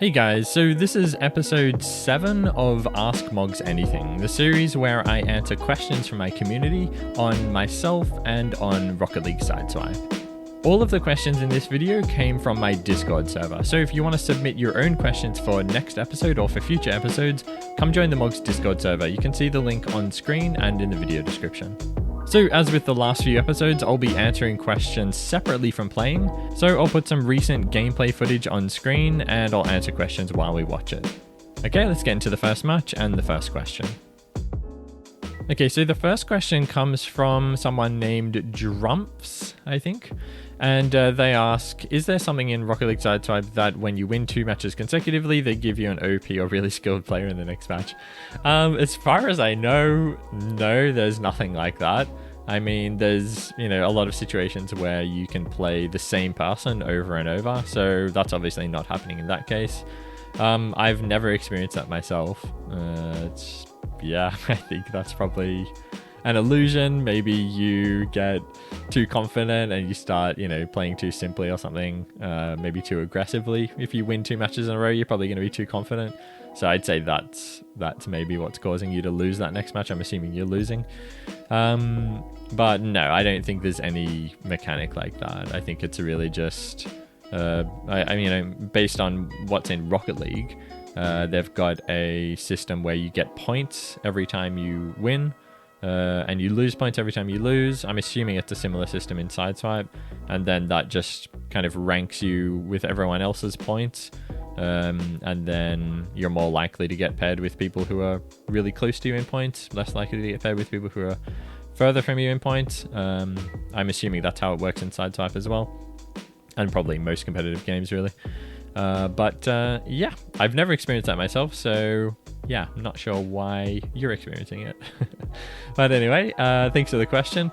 Hey guys, so this is episode 7 of Ask Mogz Anything, the series where I answer questions from my community on myself and on Rocket League Sideswipe. All of the questions in this video came from my Discord server, so if you want to submit your own questions for next episode or for future episodes, come join the Mogz Discord server. You can see the link on screen and in the video description. So as with the last few episodes, I'll be answering questions separately from playing. So I'll put some recent gameplay footage on screen and I'll answer questions while we watch it. Okay, let's get into the first match and the first question. Okay, so the first question comes from someone named Drumps, I think. And they ask, is there something in Rocket League Sideswipe that when you win 2 matches consecutively, they give you an OP or really skilled player in the next match? As far as I know, no, there's nothing like that. I mean, there's, a lot of situations where you can play the same person over and over. So that's obviously not happening in that case. I've never experienced that myself. Yeah, I think that's probably an illusion. Maybe you get too confident and you start, playing too simply or something, maybe too aggressively. If you win 2 matches in a row, you're probably going to be too confident. So I'd say that's maybe what's causing you to lose that next match. I'm assuming you're losing. But no, I don't think there's any mechanic like that. I think it's really just, based on what's in Rocket League, they've got a system where you get points every time you win. And you lose points every time you lose. I'm assuming it's a similar system in Sideswipe, and then that just kind of ranks you with everyone else's points, and then you're more likely to get paired with people who are really close to you in points, less likely to get paired with people who are further from you in points. I'm assuming that's how it works in Sideswipe as well, and probably most competitive games really. Yeah, I've never experienced that myself, so yeah, I'm not sure why you're experiencing it. But anyway, thanks for the question.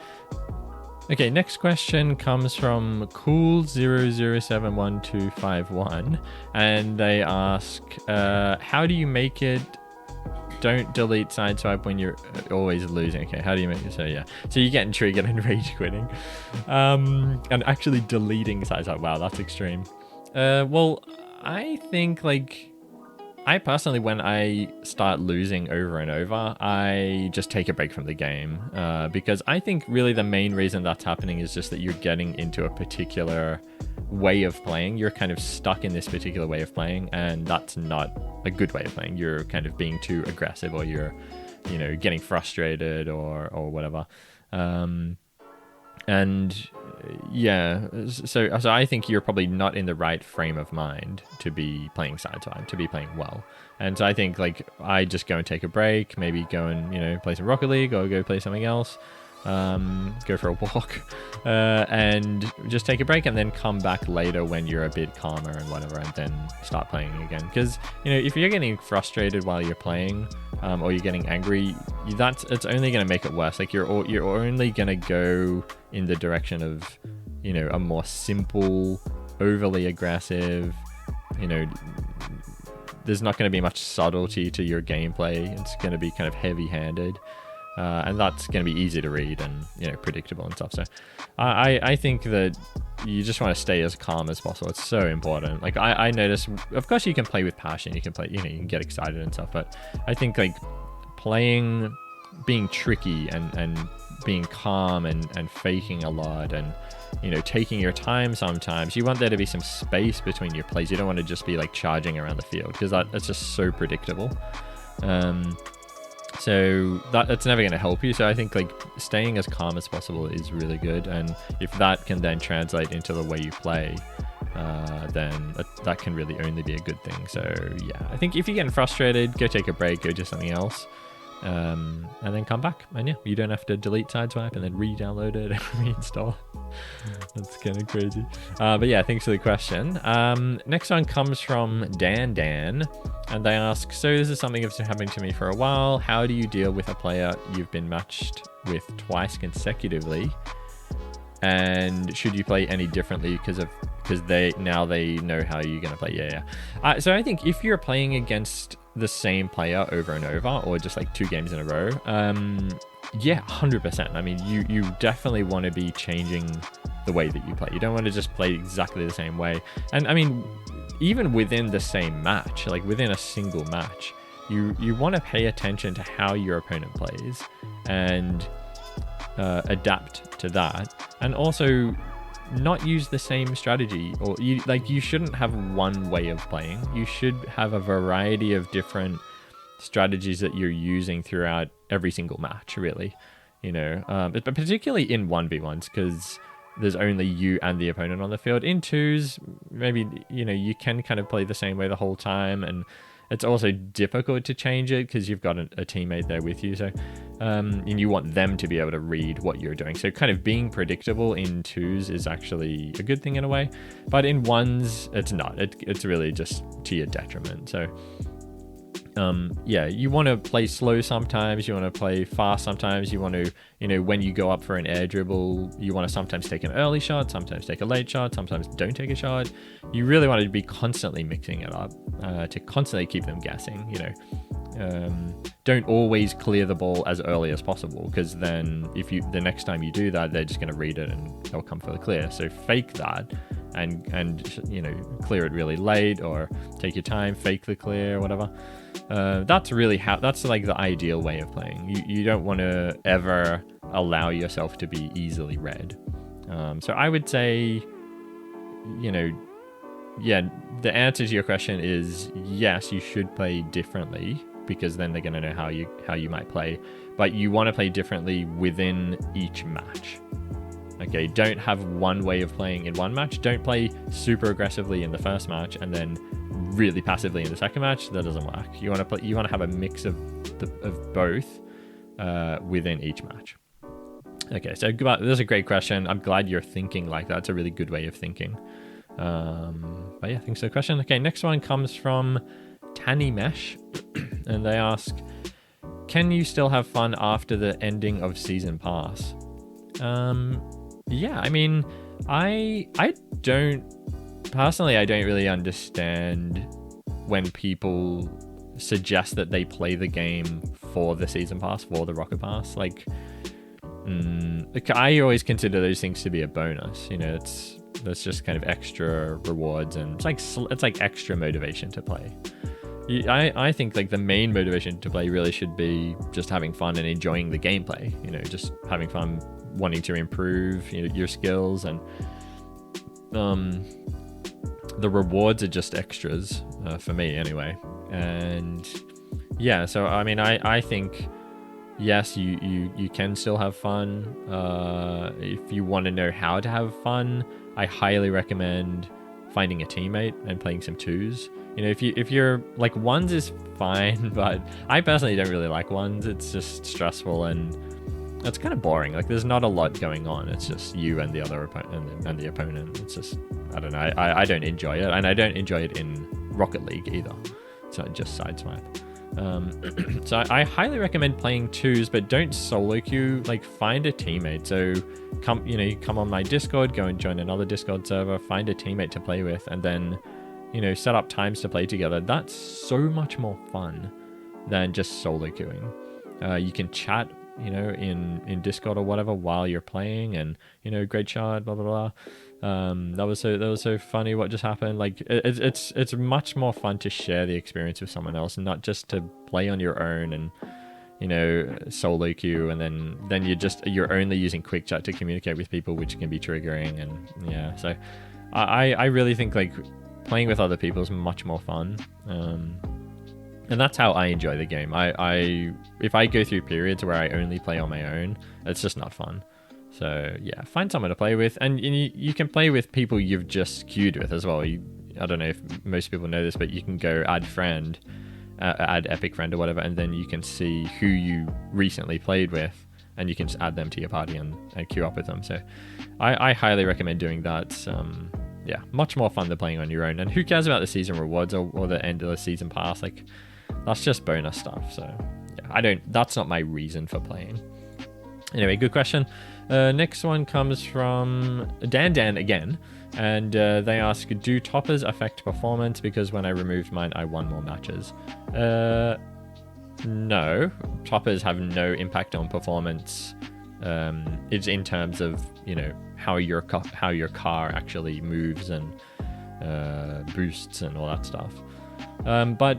Okay, next question comes from cool00712151, and they ask, how do you make it don't delete Sideswipe when you're always losing? Okay, how do you make it? So yeah, so you get triggered and rage quitting, and actually deleting Sideswipe. Wow, that's extreme. Well, I think I personally, when I start losing over and over, I just take a break from the game, because I think really the main reason that's happening is just that you're getting into a particular way of playing. You're kind of stuck in this particular way of playing, and that's not a good way of playing. You're kind of being too aggressive, or you're, getting frustrated or whatever. And yeah, so I think you're probably not in the right frame of mind to be playing Sideswipe, to be playing well. And so I think I just go and take a break, maybe go and play some Rocket League or go play something else, go for a walk, and just take a break and then come back later when you're a bit calmer and whatever, and then start playing again. Because if you're getting frustrated while you're playing, or you're getting angry, it's only going to make it worse. You're only going to go in the direction of a more simple, overly aggressive, there's not going to be much subtlety to your gameplay. It's going to be kind of heavy-handed, and that's going to be easy to read and predictable and stuff. So I think that you just want to stay as calm as possible. It's so important. I notice, of course you can play with passion, you can play, you can get excited and stuff, but I think playing, being tricky and being calm and faking a lot, and taking your time sometimes. You want there to be some space between your plays. You don't want to just be charging around the field, because that's just so predictable. So that's never going to help you. So I think staying as calm as possible is really good, and if that can then translate into the way you play, then that can really only be a good thing. So yeah, I think if you're getting frustrated, go take a break, go do something else, and then come back. And yeah, you don't have to delete Sideswipe and then re-download it and reinstall. That's kind of crazy. But yeah, thanks for the question. Next one comes from Dan, and they ask, so this is something that's been happening to me for a while. How do you deal with a player you've been matched with twice consecutively? And should you play any differently because they know how you're going to play? Yeah. So I think if you're playing against the same player over and over, or just 2 games in a row, yeah, 100%. I mean, you definitely want to be changing the way that you play. You don't want to just play exactly the same way. And I mean, even within the same match, like within a single match, you want to pay attention to how your opponent plays and adapt to that, and also not use the same strategy. Or you shouldn't have one way of playing. You should have a variety of different strategies that you're using throughout every single match, really. But particularly in 1v1s, because there's only you and the opponent on the field. In 2s, maybe you can kind of play the same way the whole time, and it's also difficult to change it because you've got a teammate there with you. So, and you want them to be able to read what you're doing. So kind of being predictable in 2s is actually a good thing in a way. But in 1s, it's not. It's really just to your detriment. So, yeah, you want to play slow sometimes. You want to play fast sometimes. You want to, when you go up for an air dribble, you want to sometimes take an early shot, sometimes take a late shot, sometimes don't take a shot. You really want to be constantly mixing it up to constantly keep them guessing. Don't always clear the ball as early as possible, because then the next time you do that, they're just going to read it and they'll come for the clear. So fake that and clear it really late, or take your time, fake the clear, whatever. That's like the ideal way of playing. You don't want to ever allow yourself to be easily read. So I would say, yeah, the answer to your question is yes, you should play differently, because then they're going to know how you might play. But you want to play differently within each match. Okay, don't have one way of playing in one match. Don't play super aggressively in the first match and then really passively in the second match. That doesn't work. You want to have a mix of both within each match. Okay, so that's a great question. I'm glad you're thinking like that. It's a really good way of thinking. But yeah, thanks for the question. Okay, next one comes from Tanny Mesh, and they ask, can you still have fun after the ending of Season Pass? Yeah, I mean, I don't really understand when people suggest that they play the game for the Season Pass, for the Rocket Pass. Like, I always consider those things to be a bonus. That's just kind of extra rewards, and it's like extra motivation to play. I think like the main motivation to play really should be just having fun and enjoying the gameplay. Just having fun, wanting to improve your skills, and the rewards are just extras for me anyway. And yeah, so I mean, I think yes, you can still have fun. If you want to know how to have fun, I highly recommend finding a teammate and playing some 2s. If you're like, 1s is fine, but I personally don't really like 1s. It's just stressful and it's kind of boring. Like, there's not a lot going on. It's just you and the other opponent and the opponent. It's just, I don't know. I don't enjoy it, and I don't enjoy it in Rocket League either. It's not just Sideswipe. So I highly recommend playing 2s, but don't solo queue. Like, find a teammate. So come on my Discord, go and join another Discord server, find a teammate to play with, and then set up times to play together. That's so much more fun than just solo queuing. You can chat in Discord or whatever while you're playing, and great shot, blah blah blah. That was so funny what just happened. Like, it's much more fun to share the experience with someone else, and not just to play on your own and solo queue, and then you're only using quick chat to communicate with people, which can be triggering. And yeah, so I really think like playing with other people is much more fun. And that's how I enjoy the game. If I go through periods where I only play on my own, it's just not fun. So yeah, find someone to play with, and you can play with people you've just queued with as well. I don't know if most people know this, but you can go add friend, add epic friend or whatever, and then you can see who you recently played with, and you can just add them to your party and queue up with them. So I highly recommend doing that. Yeah, much more fun than playing on your own. And who cares about the season rewards or the end of the season pass? Like, that's just bonus stuff. So yeah, that's not my reason for playing. Anyway, good question. Next one comes from Dan again, and they ask, do toppers affect performance? Because when I removed mine, I won more matches. No, toppers have no impact on performance. It's in terms of how your car actually moves and boosts and all that stuff. But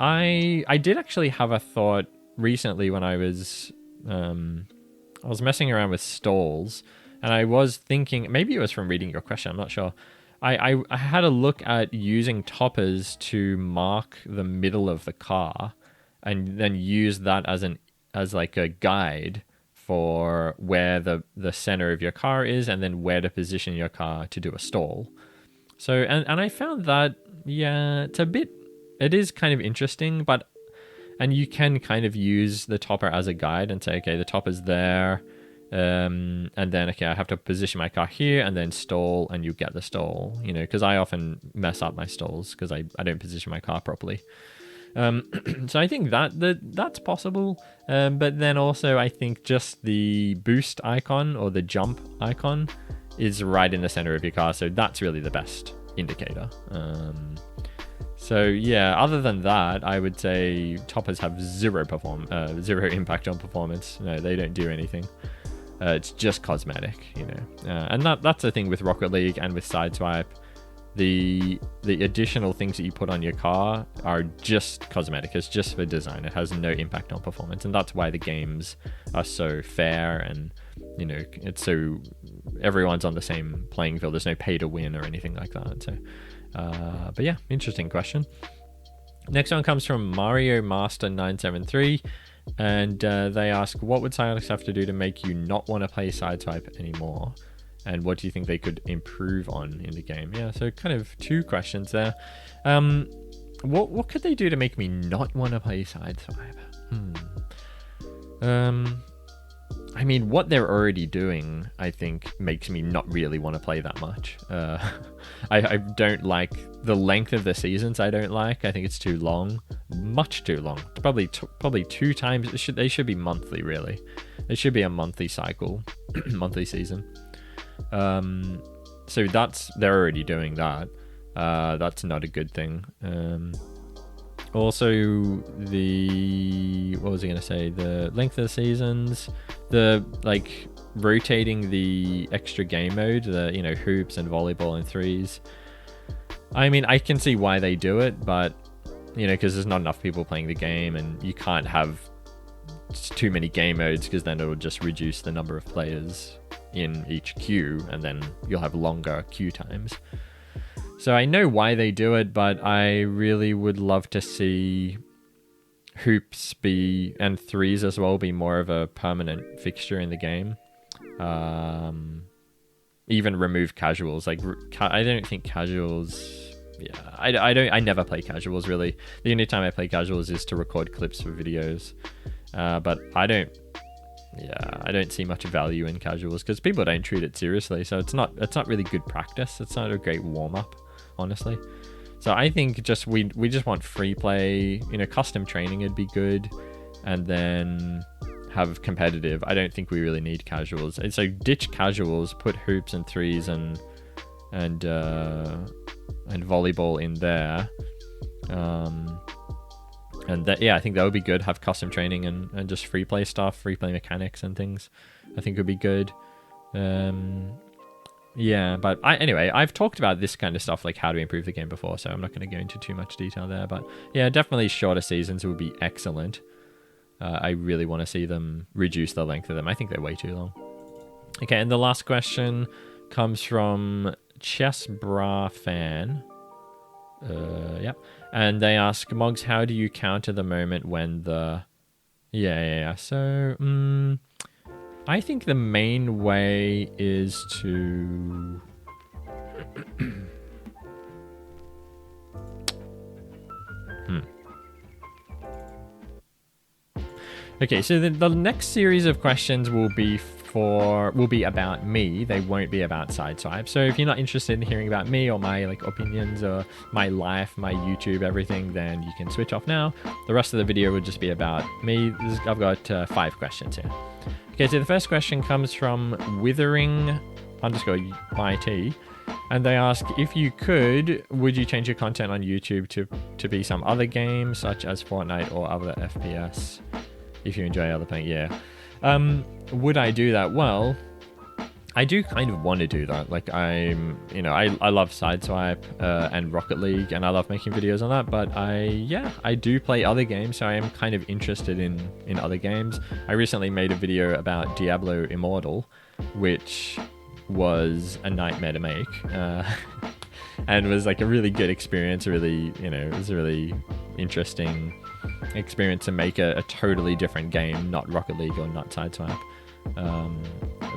I did actually have a thought recently when I was messing around with stalls, and I was thinking, maybe it was from reading your question, I'm not sure. I had a look at using toppers to mark the middle of the car, and then use that as like a guide for where the center of your car is, and then where to position your car to do a stall. So, and I found that, yeah, it is kind of interesting, and you can kind of use the topper as a guide and say, okay, the topper's there, and then, okay, I have to position my car here and then stall, and you get the stall, you know, because I often mess up my stalls because I don't position my car properly. So I think that's possible, but then also I think just the boost icon or the jump icon is right in the center of your car, so that's really the best indicator. So yeah, other than that, I would say toppers have zero impact on performance. No, they don't do anything. It's just cosmetic, you know. And that's the thing with Rocket League and with Sideswipe. The additional things that you put on your car are just cosmetic. It's just for design. It has no impact on performance, and that's why the games are so fair, and you know, it's so everyone's on the same playing field. There's no pay to win or anything like that. So, but yeah, interesting question. Next one comes from Mario Master 973. And they ask, what would Sideswipe have to do to make you not want to play Sideswipe anymore? And what do you think they could improve on in the game? Yeah, so kind of two questions there. What could they do to make me not want to play Sideswipe? I mean, what they're already doing, I think, makes me not really want to play that much. I don't like the length of the seasons. I don't like. I think it's too long, much too long. It's probably 2 times. They should be monthly, really. It should be a monthly cycle, monthly season. So they're already doing that. That's not a good thing. Also, what was I going to say? The length of the seasons, rotating the extra game mode, you know, hoops and volleyball and threes. I mean, I can see why they do it, but, you know, because there's not enough people playing the game, and you can't have too many game modes, because then it'll just reduce the number of players in each queue, and then you'll have longer queue times. So I know why they do it, but I really would love to see hoops and threes as well be more of a permanent fixture in the game. Even remove casuals. Like, I don't think casuals... Yeah, I never play casuals, really. The only time I play casuals is to record clips for videos. But I don't see much value in casuals, because people don't treat it seriously. So it's not really good practice. It's not a great warm-up, honestly. So I think we just want free play, you know, custom training would be good, and then have competitive. I don't think we really need casuals. And so ditch casuals, put hoops and threes and volleyball in there. And that, yeah, I think that would be good. Have custom training and just free play stuff, free play mechanics and things. I think would be good. Yeah, but anyway, I've talked about this kind of stuff, like how to improve the game before, so I'm not going to go into too much detail there. But yeah, definitely shorter seasons would be excellent. I really want to see them reduce the length of them. I think they're way too long. Okay, and the last question comes from Chess Bra Fan. Yep. And they ask, Mogz, how do you counter the moment when the... Yeah. So, I think the main way is to... Okay, so the next series of questions will be about me. They won't be about Sideswipe. So if you're not interested in hearing about me or my opinions or my life, my YouTube, everything, then you can switch off now. The rest of the video will just be about me. I've got 5 questions here. Okay, so the first question comes from withering_YT, and they ask, if you could, would you change your content on YouTube to be some other game, such as Fortnite or other FPS? If you enjoy other playing, yeah. Would I do that? Well, I do kind of want to do that. Like I love Sideswipe and Rocket League, and I love making videos on that. But I do play other games, so I am kind of interested in other games. I recently made a video about Diablo Immortal, which was a nightmare to make, and was like a really good experience. It was a really interesting experience to make a totally different game, not Rocket League or not Sideswipe.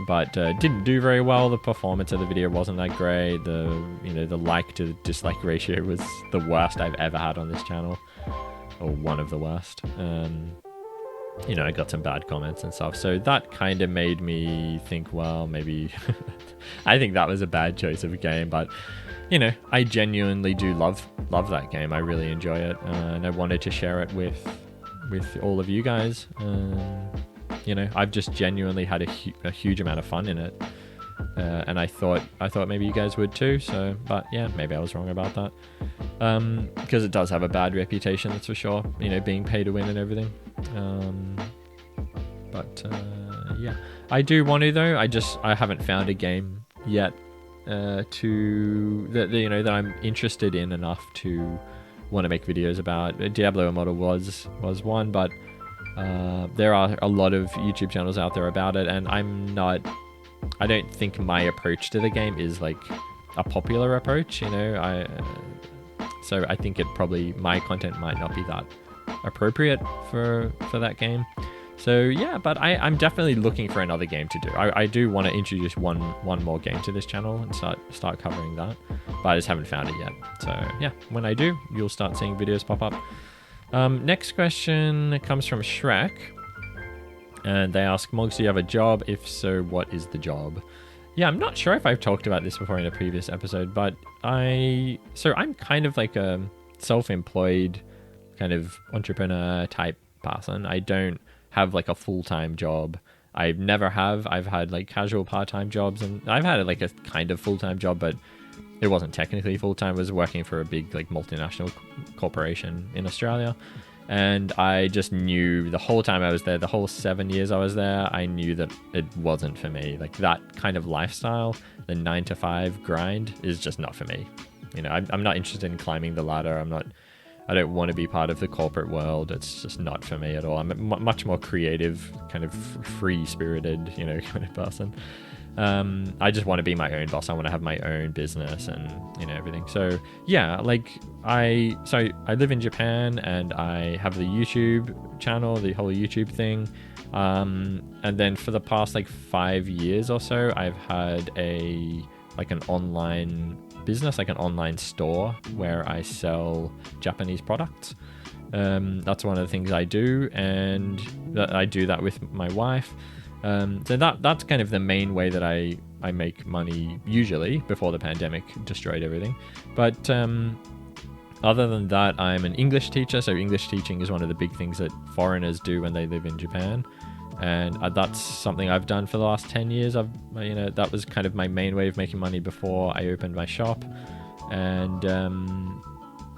But didn't do very well. The performance of the video wasn't that great. The like to dislike ratio was the worst I've ever had on this channel, or one of the worst. I got some bad comments and stuff, so that kind of made me think, well, maybe I think that was a bad choice of a game. But I genuinely do love that game. I really enjoy it, and I wanted to share it with all of you guys. I've just genuinely had a huge amount of fun in it, and I thought maybe you guys would too. So, but yeah, maybe I was wrong about that, because it does have a bad reputation, that's for sure. Being pay to win and everything. Yeah, I do want to though. I haven't found a game yet that I'm interested in enough to want to make videos about. Diablo Immortal was one, but there are a lot of YouTube channels out there about it, and I don't think my approach to the game is like a popular approach, so I think my content might not be that appropriate for that game. So yeah, but I'm definitely looking for another game to do. I do want to introduce one more game to this channel and start covering that, but I just haven't found it yet. So yeah, when I do, you'll start seeing videos pop up. Next question comes from Shrek, and they ask, Mogz, do you have a job? If so, what is the job? Yeah, I'm not sure if I've talked about this before in a previous episode, but I'm kind of like a self-employed kind of entrepreneur type person. I don't have like a full-time job. I've had like casual part-time jobs, and I've had like a kind of full-time job, but it wasn't technically full-time. I was working for a big like multinational corporation in Australia, and I just knew the whole time I was there, the whole 7 years I was there, I knew that it wasn't for me. Like that kind of lifestyle, the 9-to-5 grind, is just not for me. I'm not interested in climbing the ladder. I don't want to be part of the corporate world. It's just not for me at all. I'm a much more creative, kind of free-spirited, kind of person. I just want to be my own boss. I want to have my own business and everything. So yeah, I live in Japan, and I have the YouTube channel, the whole YouTube thing. And then for the past 5 years or so, I've had an online business, like an online store where I sell Japanese products. That's one of the things I do, and I do that with my wife. So that's kind of the main way that I make money, usually, before the pandemic destroyed everything. But other than that, I'm an English teacher. So English teaching is one of the big things that foreigners do when they live in Japan. And that's something I've done for the last 10 years. That was kind of my main way of making money before I opened my shop. And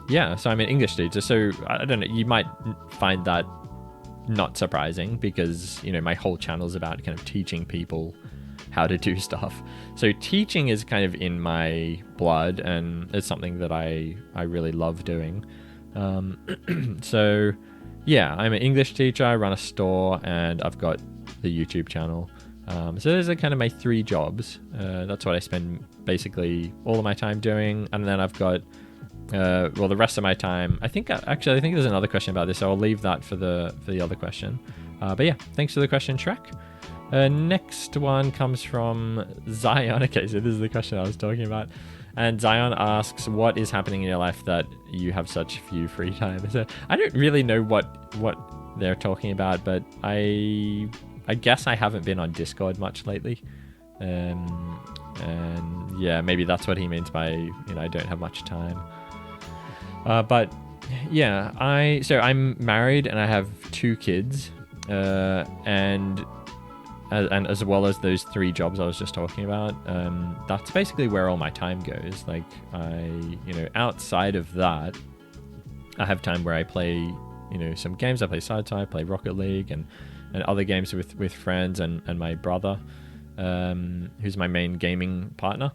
yeah, so I'm an English teacher. So I don't know, you might find that not surprising, because my whole channel is about kind of teaching people how to do stuff. So teaching is kind of in my blood, and it's something that I really love doing. So yeah, I'm an English teacher, I run a store, and I've got the YouTube channel. So those are kind of my 3 jobs. That's what I spend basically all of my time doing. And then I've got the rest of my time, I think there's another question about this, so I'll leave that for the other question. But yeah, thanks for the question, Shrek. Next one comes from Zion. Okay, so this is the question I was talking about. And Zion asks, what is happening in your life that you have such few free time? So I don't really know what they're talking about, but I guess I haven't been on Discord much lately. And yeah, maybe that's what he means by, I don't have much time. But yeah, I'm married, and I have 2 kids, and as well as those 3 jobs I was just talking about. That's basically where all my time goes. Like outside of that, I have time where I play, some games. I play Sideswipe, play Rocket League, and other games with friends and my brother. who's my main gaming partner.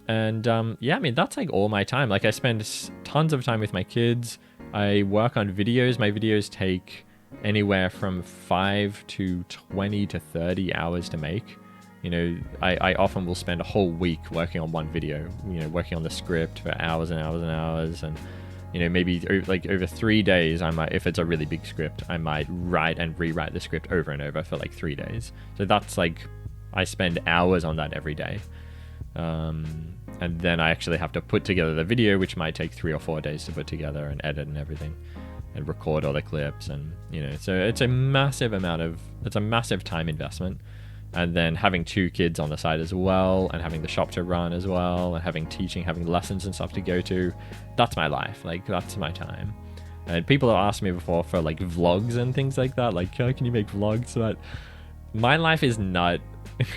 And yeah, I mean, that's like all my time. Like I spend tons of time with my kids. I work on videos. My videos take anywhere from 5 to 20 to 30 hours to make. You know, I often will spend a whole week working on one video, you know, working on the script for hours and hours and hours. And, you know, maybe like over 3 days, I might, if it's a really big script, I might write and rewrite the script over and over for like 3 days. So that's like, I spend hours on that every day. And then I actually have to put together the video, which might take 3 or 4 days to put together and edit and everything and record all the clips. And, you know, so it's a massive time investment. And then having 2 kids on the side as well, and having the shop to run as well, and having lessons and stuff to go to, that's my life. Like, that's my time. And people have asked me before for like vlogs and things like that, like, how can you make vlogs? But my life is not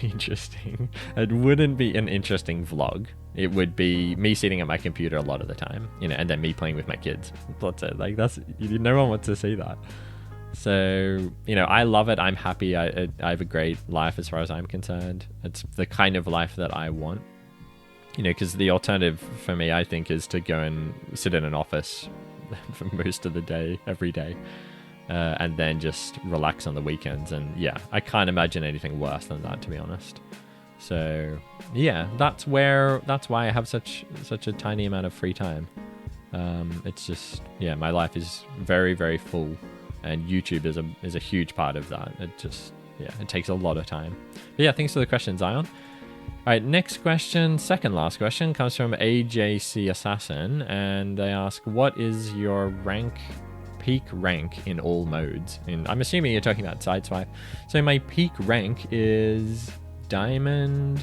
interesting. It wouldn't be an interesting vlog. It would be me sitting at my computer a lot of the time, you know, and then me playing with my kids. That's it. Like, no one wants to see that. So, you know, I love it. I'm happy. I have a great life as far as I'm concerned. It's the kind of life that I want, you know, because the alternative for me, I think, is to go and sit in an office for most of the day, every day, and then just relax on the weekends. And yeah, I can't imagine anything worse than that, to be honest. So yeah, that's why I have such a tiny amount of free time. It's just, yeah, my life is very, very full. And YouTube is a huge part of that. It just, yeah, it takes a lot of time. But yeah, thanks for the question, Zion. All right, next question, second last question, comes from AJC Assassin, and they ask, what is your peak rank in all modes? And I'm assuming you're talking about Sideswipe. So my peak rank is Diamond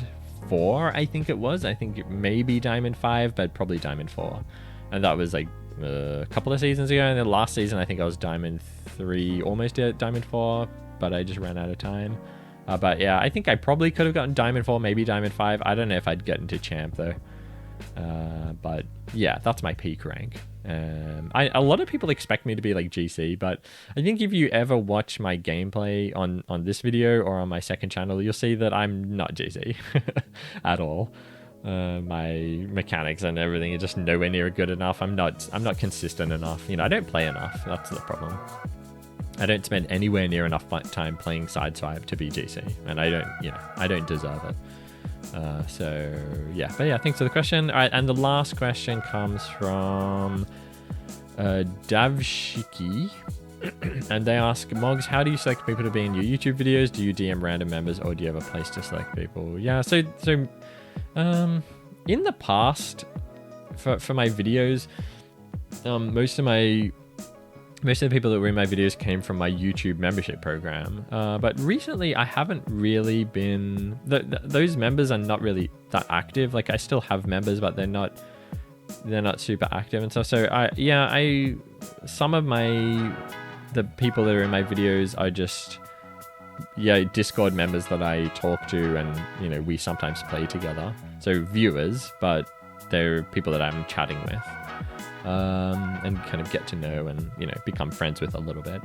4, I think it was. I think it may be Diamond 5, but probably Diamond 4. And that was like a couple of seasons ago. And the last season, I think I was Diamond 3, almost at Diamond 4, but I just ran out of time. But yeah, I think I probably could have gotten Diamond 4, maybe Diamond 5. I don't know if I'd get into Champ though. But yeah, that's my peak rank. A lot of people expect me to be like GC, but I think if you ever watch my gameplay on this video or on my second channel, you'll see that I'm not GC at all. My mechanics and everything are just nowhere near good enough. I'm not consistent enough. You know, I don't play enough. That's the problem. I don't spend anywhere near enough time playing Sideswipe to be GC, and I don't deserve it. So yeah, but yeah, thanks for the question. All right, and the last question comes from Davshiki, and they ask, Mogz, how do you select people to be in your YouTube videos? Do you DM random members, or do you have a place to select people? Yeah, so in the past, for my videos, most of the people that were in my videos came from my YouTube membership program. But recently I haven't really been... those members are not really that active. Like, I still have members, but they're not super active and stuff. So some of the people that are in my videos are just, Discord members that I talk to, and, you know, we sometimes play together. So viewers, but they're people that I'm chatting with. And kind of get to know and, you know, become friends with a little bit.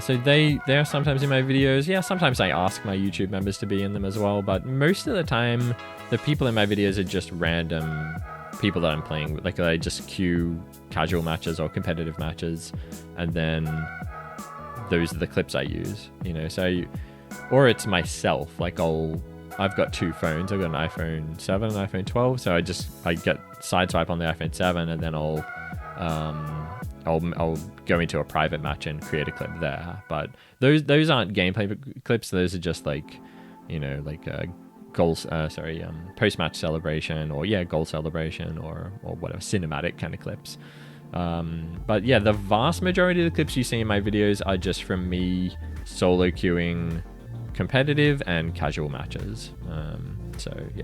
So they're sometimes in my videos. Yeah, sometimes I ask my YouTube members to be in them as well, but most of the time, the people in my videos are just random people that I'm playing with. Like, I just queue casual matches or competitive matches, and then those are the clips I use, you know. So, or it's myself. Like, I've got 2 phones. I've got an iPhone 7 and an iPhone 12. So I get Sideswipe on the iPhone 7, and then I'll go into a private match and create a clip there. But those aren't gameplay clips. Those are just like, you know, like post-match celebration, or goal celebration, or whatever, cinematic kind of clips. But yeah, the vast majority of the clips you see in my videos are just from me solo queuing competitive and casual matches. So yeah,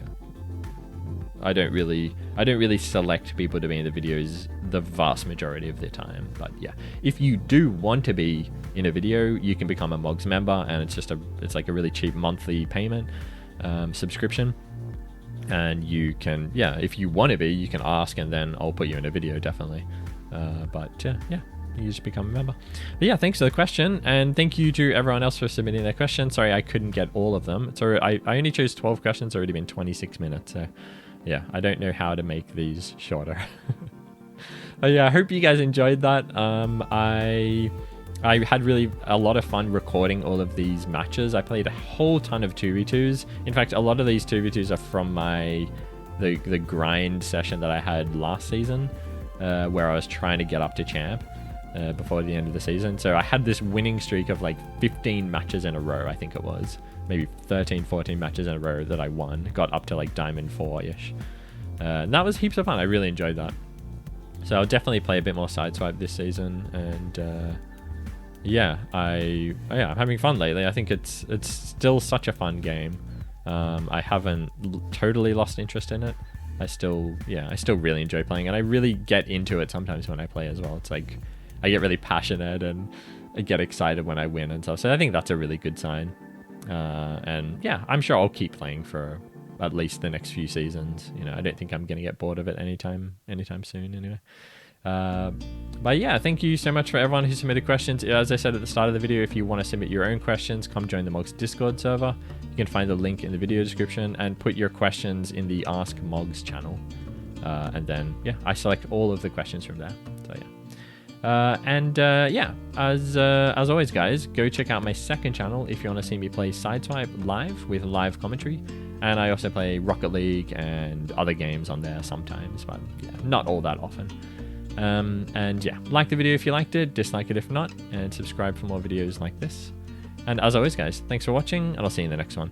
I don't really select people to be in the videos the vast majority of the time. But yeah, if you do want to be in a video, you can become a Mogz member, and it's like a really cheap monthly payment subscription. And you can, if you want to be, you can ask, and then I'll put you in a video, definitely. But yeah, You just become a member. But yeah, thanks for the question, and thank you to everyone else for submitting their questions. Sorry I couldn't get all of them. So I only chose 12 questions. It's already been 26 minutes. So yeah, I don't know how to make these shorter. But yeah, I hope you guys enjoyed that. I had really a lot of fun recording all of these matches. I played a whole ton of 2v2s. In fact, a lot of these 2v2s are from the grind session that I had last season, where I was trying to get up to champ before the end of the season. So I had this winning streak of like 15 matches in a row, I think it was. Maybe 13, 14 matches in a row that I won. Got up to like Diamond 4-ish. And that was heaps of fun. I really enjoyed that. So I'll definitely play a bit more Sideswipe this season, and yeah, I'm having fun lately. I think it's still such a fun game. I haven't totally lost interest in it. I still really enjoy playing, and I really get into it sometimes when I play as well. It's like I get really passionate and I get excited when I win and stuff. So I think that's a really good sign. And yeah, I'm sure I'll keep playing for at least the next few seasons. You know, I don't think I'm gonna get bored of it anytime soon anyway. But yeah, thank you so much for everyone who submitted questions. As I said at the start of the video, if you want to submit your own questions, come join the Mogz Discord server. You can find the link in the video description, and put your questions in the Ask Mogz channel. And then yeah, I select all of the questions from there. So yeah. Yeah, as always guys, go check out my second channel if you want to see me play Sideswipe live with live commentary. And I also play Rocket League and other games on there sometimes, but yeah, not all that often. And yeah, like the video if you liked it, dislike it if not, and subscribe for more videos like this. And as always guys, thanks for watching, and I'll see you in the next one.